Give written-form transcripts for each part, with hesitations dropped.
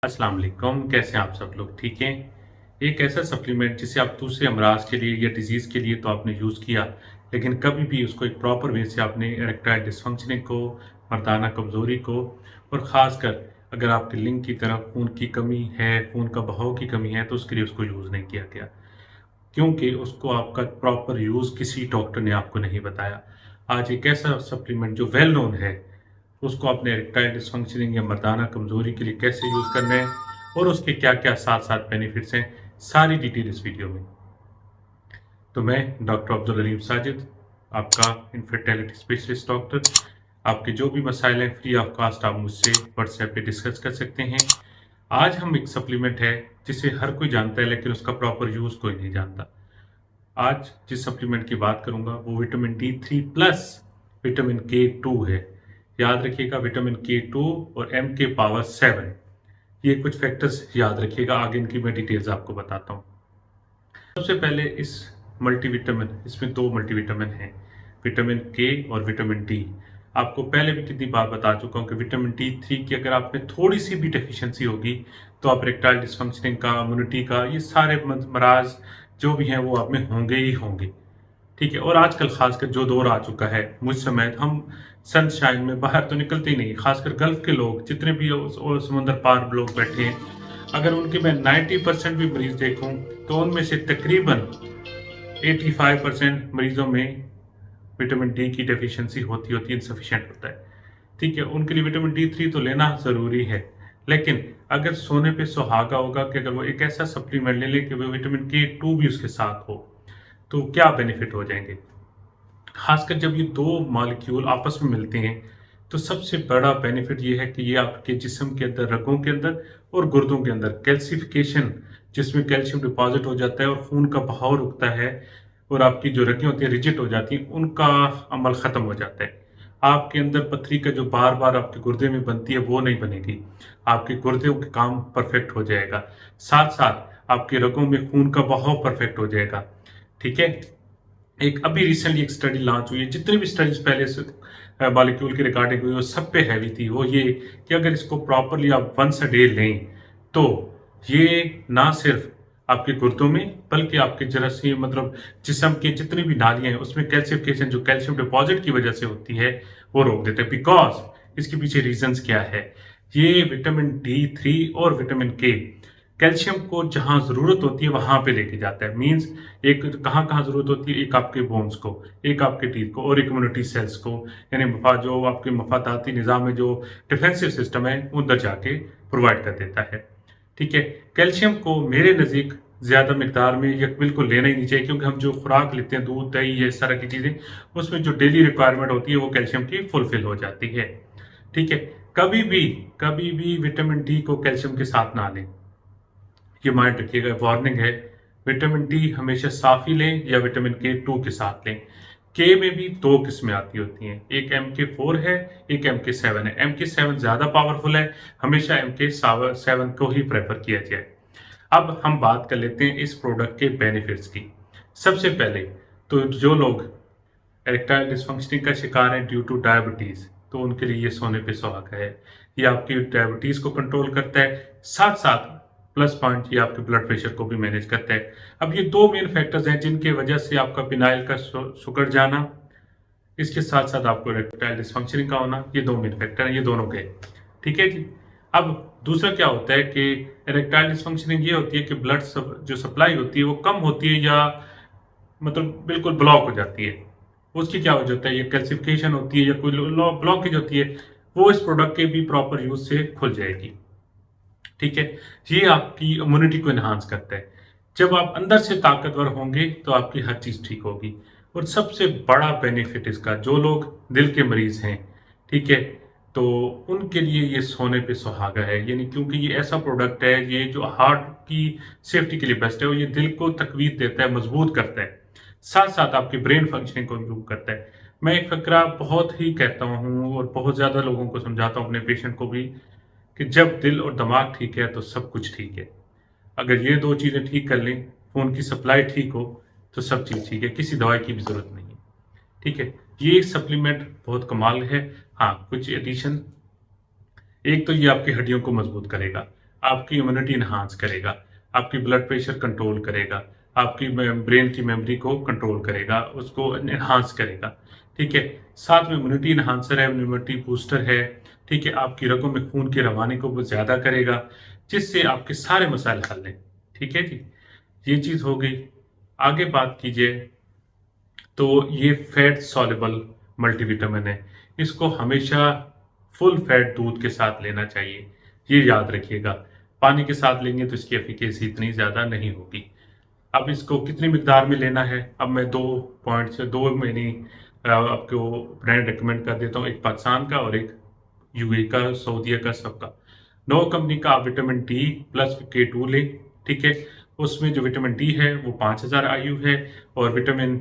अस्सलाम वालेकुम, कैसे हैं आप सब लोग? ठीक हैं? एक ऐसा सप्लीमेंट जिसे आप दूसरे अमराज के लिए या डिजीज़ के लिए तो आपने यूज़ किया, लेकिन कभी भी उसको एक प्रॉपर वे से आपने इरेक्टाइल डिसफंक्शनिंग को, मर्दाना कमज़ोरी को और ख़ासकर अगर आपके लिंग की तरफ खून की कमी है, खून का बहाव की कमी है, तो उसके लिए उसको यूज़ नहीं किया गया। क्योंकि उसको आपका प्रॉपर यूज़ किसी डॉक्टर ने आपको नहीं बताया। आज एक ऐसा सप्लीमेंट जो वेल नोन है, उसको आपने इरेक्टाइल डिसफंक्शनिंग या मर्दाना कमज़ोरी के लिए कैसे यूज़ करना है और उसके क्या-क्या साथ-साथ बेनिफिट्स हैं, सारी डिटेल इस वीडियो में। तो मैं डॉक्टर अब्दुल अलीम साजिद, आपका इनफर्टिलिटी स्पेशलिस्ट डॉक्टर। आपके जो भी मसाइल हैं फ्री ऑफ कास्ट आप मुझसे व्हाट्सएप पे डिस्कस कर सकते हैं। आज हम एक सप्लीमेंट है जिसे हर कोई जानता है लेकिन उसका प्रॉपर यूज़ कोई नहीं जानता। आज जिस सप्लीमेंट की बात करूंगा वो vitamin D3 plus vitamin K2 है। याद रखिएगा विटामिन K2 और एम के पावर 7, ये कुछ फैक्टर्स याद रखिएगा, आगे इनकी मैं डिटेल्स आपको बताता हूँ। सबसे पहले इस मल्टीविटामिन, इसमें दो मल्टीविटामिन हैं, विटामिन के और विटामिन डी। आपको पहले भी कितनी बार बता चुका हूँ कि विटामिन D3 की अगर आप में थोड़ी सी भी डेफिशिएंसी होगी तो आप इरेक्टाइल डिसफंक्शनिंग का, इम्यूनिटी का, ये सारे मराज जो भी हैं वो आप में होंगे ही होंगे। ठीक है, और आजकल खासकर जो दौर आ चुका है, मुझ समेत हम सनशाइन में बाहर तो निकलते ही नहीं। खासकर गल्फ के लोग जितने भी और समुंदर पार लोग बैठे हैं, अगर उनके मैं 90% भी मरीज देखूं तो उनमें से तकरीबन 85% मरीजों में विटामिन डी की डेफिशिएंसी होती होती है, इनसफिशिएंट होता है। ठीक है, उनके लिए विटामिन D3 तो लेना ज़रूरी है, लेकिन अगर सोने पे सुहागा होगा कि अगर वो एक ऐसा सप्लीमेंट ले ले कि वो विटामिन K2 भी उसके साथ हो, तो क्या बेनिफिट हो जाएंगे। खासकर जब ये दो मॉलिक्यूल आपस में मिलते हैं तो सबसे बड़ा बेनिफिट ये है कि ये आपके जिस्म के अंदर, रगों के अंदर और गुर्दों के अंदर कैल्सिफिकेशन, जिसमें कैल्शियम डिपॉजिट हो जाता है और खून का बहाव रुकता है और आपकी जो रगें होती हैं रिजिड हो जाती हैं, उनका अमल ख़त्म हो जाता है। आपके अंदर पथरी का जो बार बार आपके गुर्दे में बनती है वो नहीं बनेगी, आपके गुर्दों का काम परफेक्ट हो जाएगा, साथ साथ आपके रगों में खून का बहाव परफेक्ट हो जाएगा। ठीक है, एक अभी रिसेंटली एक स्टडी लॉन्च हुई है, जितनी भी स्टडीज पहले से मॉलिक्यूल की रिगार्डिंग हुई वो सब पे हैवी थी, वो ये कि अगर इसको प्रॉपरली आप वंस अ डे लें तो ये ना सिर्फ आपके गुर्दों में बल्कि आपके जरासीम, मतलब जिस्म के जितनी भी नालियां हैं उसमें कैल्सिफिकेशन जो कैल्शियम डिपॉजिट की वजह से होती है वो रोक देते हैं। बिकॉज इसके पीछे रीजंस क्या है, ये विटामिन D3 और विटामिन के कैल्शियम को जहां जरूरत होती है वहां पे लेके जाता है। मींस एक कहाँ कहाँ जरूरत होती है, एक आपके बोन्स को, एक आपके टीथ को और एक इम्यूनिटी सेल्स को, यानी जो आपके मफादाती निज़ाम में जो डिफेंसिव सिस्टम है उधर जाके प्रोवाइड कर देता है। ठीक है, कैल्शियम को मेरे नज़दीक ज़्यादा मिकदार में या बिल्कुल लेना ही नहीं चाहिए, क्योंकि हम जो खुराक लेते हैं, दूध दही ये इस तरह की चीज़ें, उसमें जो डेली रिक्वायरमेंट होती है वो कैल्शियम की फुलफिल हो जाती है। ठीक है, कभी भी कभी भी विटामिन डी को कैल्शियम के साथ ना लें, ये माइंड रखिएगा, वार्निंग है। विटामिन डी हमेशा साफ ही लें या विटामिन K2 के साथ लें। के में भी दो किस्में आती होती हैं, एक MK4 है, एक MK7 है। MK7 ज़्यादा पावरफुल है, हमेशा MK7 को ही प्रेफर किया जाए। अब हम बात कर लेते हैं इस प्रोडक्ट के बेनिफिट्स की। सबसे पहले तो जो लोग इरेक्टाइल डिसफंक्शनिंग का शिकार है ड्यू टू डायबिटीज, तो उनके लिए ये सोने पे सुहागा है। ये आपकी डायबिटीज को कंट्रोल करता है, साथ साथ प्लस पॉइंट ये आपके ब्लड प्रेशर को भी मैनेज करता है। अब ये दो मेन फैक्टर्स हैं जिनके वजह से आपका फिनाइल का शुगर जाना, इसके साथ साथ आपको इरेक्टाइल डिसफंक्शनिंग का होना, ये दो मेन फैक्टर हैं, ये दोनों के। ठीक है जी। अब दूसरा क्या होता है कि इरेक्टाइल डिसफंक्शनिंग ये होती है कि ब्लड जो सप्लाई होती है वो कम होती है या मतलब बिल्कुल ब्लॉक हो जाती है। उसकी क्या वजह होता है, ये कैल्सिफिकेशन होती है या कोई ब्लॉकेज होती है, वो इस प्रोडक्ट के भी प्रॉपर यूज से खुल जाएगी। ठीक है, ये आपकी इम्यूनिटी को इन्हांस करता है। जब आप अंदर से ताकतवर होंगे तो आपकी हर चीज ठीक होगी। और सबसे बड़ा बेनिफिट इसका, जो लोग दिल के मरीज हैं, ठीक है, तो उनके लिए ये सोने पे सुहागा है, यानी क्योंकि ये ऐसा प्रोडक्ट है, ये जो हार्ट की सेफ्टी के लिए बेस्ट है, और ये दिल को तकवीत देता है, मजबूत करता है, साथ साथ आपकी ब्रेन फंक्शनिंग को इम्प्रूव करता है। मैं एक फकरा बहुत ही कहता हूँ और बहुत ज़्यादा लोगों को समझाता हूँ, अपने पेशेंट को भी, कि जब दिल और दिमाग ठीक है तो सब कुछ ठीक है। अगर ये दो चीज़ें ठीक कर लें, खून की सप्लाई ठीक हो, तो सब चीज़ ठीक है, किसी दवाई की भी ज़रूरत नहीं है। ठीक है, ये सप्लीमेंट बहुत कमाल है। हाँ, कुछ एडिशन, एक तो ये आपकी हड्डियों को मजबूत करेगा। आपकी इम्यूनिटी इन्हांस करेगा, आपकी ब्लड प्रेशर कंट्रोल करेगा, आपकी ब्रेन की मेमोरी को कंट्रोल करेगा, उसको इन्हांस करेगा। ठीक है, साथ में इम्यूनिटी इन्हांसर है, इम्यूनिटी बूस्टर है। ठीक है, आपकी रगों में खून की रवानी को वो ज़्यादा करेगा, जिससे आपके सारे मसाइल हल हैं। ठीक है जी, ये चीज़ हो गई। आगे बात कीजिए तो ये फैट सॉल्युबल मल्टीविटामिन है। इसको हमेशा फुल फैट दूध के साथ लेना चाहिए, ये याद रखिएगा। पानी के साथ लेंगे तो इसकी एफिकेसी इतनी ज़्यादा नहीं होगी। अब इसको कितनी मिकदार में लेना है, अब मैं 2 पॉइंट्स 2 मैंने आपको ब्रांड रिकमेंड कर देता हूँ, एक पाकिस्तान का और एक यूएई का, सऊदीया का, सबका। नो कंपनी का आप विटामिन डी प्लस के2 लें। ठीक है, उसमें जो विटामिन डी है वो 5000 आयु है, और विटामिन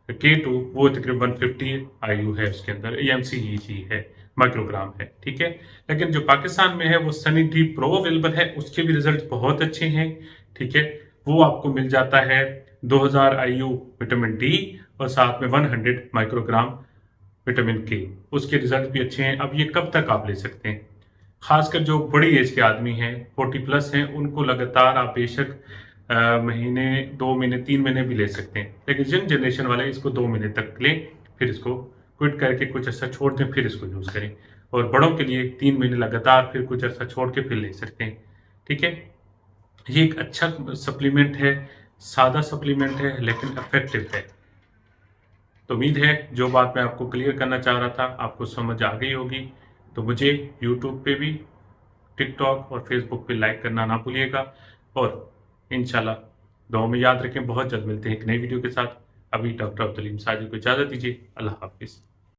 के2 वो तकरीबन 150 आयु है, उसके अंदर एमसीईजी है, माइक्रोग्राम है। ठीक है, लेकिन जो पाकिस्तान में है वो सनी डी प्रो अवेलेबल है, उसके भी रिजल्ट बहुत अच्छे हैं। ठीक है, वो आपको मिल जाता है 2000 आयु विटामिन डी और साथ में 100 माइक्रोग्राम विटामिन के, उसके रिजल्ट भी अच्छे हैं। अब ये कब तक आप ले सकते हैं, खासकर जो बड़ी एज के आदमी हैं, 40 प्लस हैं, उनको लगातार आप बेशक महीने 2 महीने 3 महीने भी ले सकते हैं, लेकिन यंग जनरेशन वाले इसको 2 महीने तक लें, फिर इसको क्विट करके कुछ ऐसा छोड़ दें, फिर इसको यूज़ करें। और बड़ों के लिए 3 महीने लगातार, फिर कुछ ऐसा छोड़ के फिर ले सकते हैं। ठीक है, ये एक अच्छा सप्लीमेंट है, सादा सप्लीमेंट है लेकिन इफेक्टिव है। तो उम्मीद है जो बात मैं आपको क्लियर करना चाह रहा था आपको समझ आ गई होगी। तो मुझे यूट्यूब पे भी, टिकटॉक और फेसबुक पे लाइक करना ना भूलिएगा, और इंशाल्लाह दुआ में याद रखें। बहुत जल्द मिलते हैं एक नई वीडियो के साथ। अभी डॉक्टर अब्दुल हलीम साजिद को इजाज़त दीजिए। अल्लाह हाफिज़।